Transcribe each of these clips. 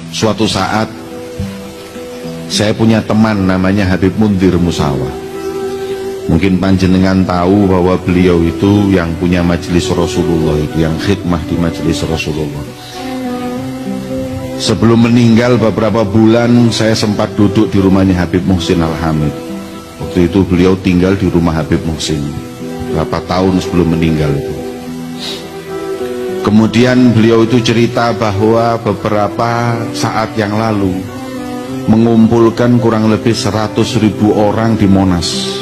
Suatu saat saya punya teman namanya Habib Mundir Musawa. Mungkin panjenengan tahu bahwa beliau itu yang punya majelis Rasulullah, itu yang khidmah di majelis Rasulullah. Sebelum meninggal beberapa bulan saya sempat duduk di rumahnya Habib Muhsin Al-Hamid. Waktu itu beliau tinggal di rumah Habib Muhsin berapa tahun sebelum meninggal itu. Kemudian beliau itu cerita bahwa beberapa saat yang lalu mengumpulkan kurang lebih 100.000 orang di Monas.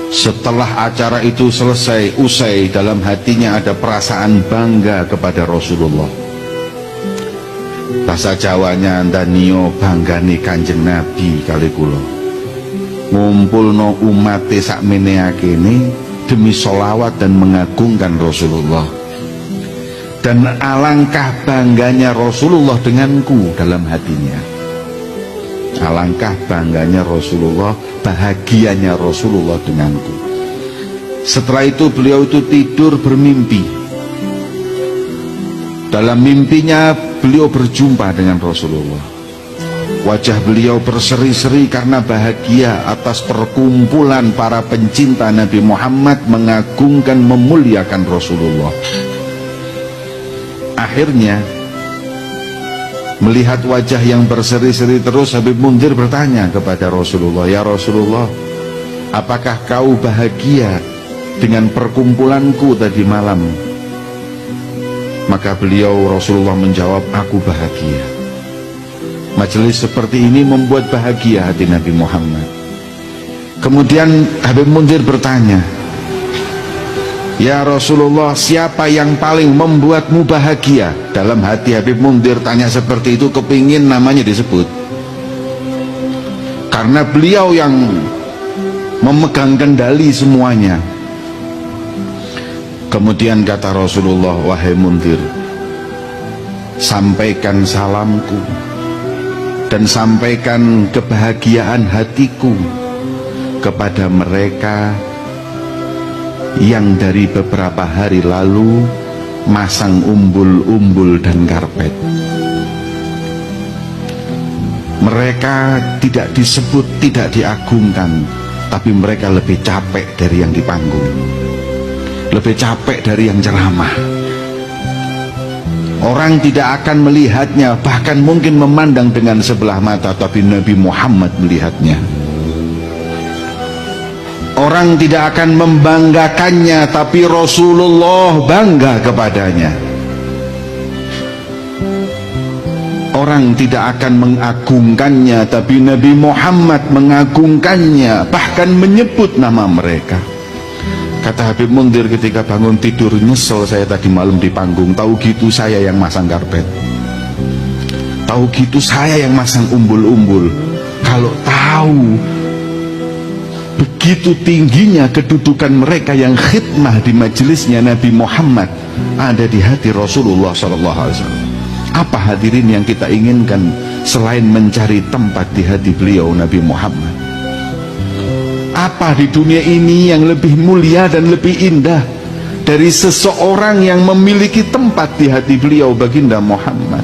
Setelah acara itu usai, dalam hatinya ada perasaan bangga kepada Rasulullah. Bahasa Jawanya Danio banggane Kanjeng Nabi kali kula. Ngumpulno umate sakmene akene demi sholawat dan mengagungkan Rasulullah. Dan alangkah bangganya Rasulullah denganku dalam hatinya. Alangkah bangganya Rasulullah, bahagianya Rasulullah denganku. Setelah itu beliau itu tidur bermimpi. Dalam mimpinya beliau berjumpa dengan Rasulullah. Wajah beliau berseri-seri karena bahagia atas perkumpulan para pencinta Nabi Muhammad mengagungkan, memuliakan Rasulullah. Akhirnya melihat wajah yang berseri-seri terus, Habib Mundir bertanya kepada Rasulullah, "Ya Rasulullah, apakah kau bahagia dengan perkumpulanku tadi malam?" Maka beliau Rasulullah menjawab, "Aku bahagia. Majelis seperti ini membuat bahagia hati Nabi Muhammad." Kemudian Habib Mundir bertanya, "Ya Rasulullah, siapa yang paling membuatmu bahagia?" Dalam hati Habib Mundir tanya seperti itu, kepingin namanya disebut, karena beliau yang memegang kendali semuanya. Kemudian kata Rasulullah, "Wahai Mundir, sampaikan salamku dan sampaikan kebahagiaan hatiku kepada mereka yang dari beberapa hari lalu masang umbul-umbul dan karpet. Mereka tidak disebut, tidak diagungkan, tapi mereka lebih capek dari yang di panggung, lebih capek dari yang ceramah. Orang tidak akan melihatnya, bahkan mungkin memandang dengan sebelah mata, tapi Nabi Muhammad melihatnya. Orang tidak akan membanggakannya, tapi Rasulullah bangga kepadanya. Orang tidak akan mengagungkannya, tapi Nabi Muhammad mengagungkannya, bahkan menyebut nama mereka. Kata Habib Mundir ketika bangun tidur, "Nyesel saya tadi malam di panggung, tahu gitu saya yang masang karpet, tahu gitu saya yang masang umbul-umbul. Kalau tahu begitu tingginya kedudukan mereka yang khidmah di majelisnya Nabi Muhammad ada di hati Rasulullah SAW. Apa hadirin yang kita inginkan selain mencari tempat di hati beliau Nabi Muhammad? Apa di dunia ini yang lebih mulia dan lebih indah dari seseorang yang memiliki tempat di hati beliau baginda Muhammad?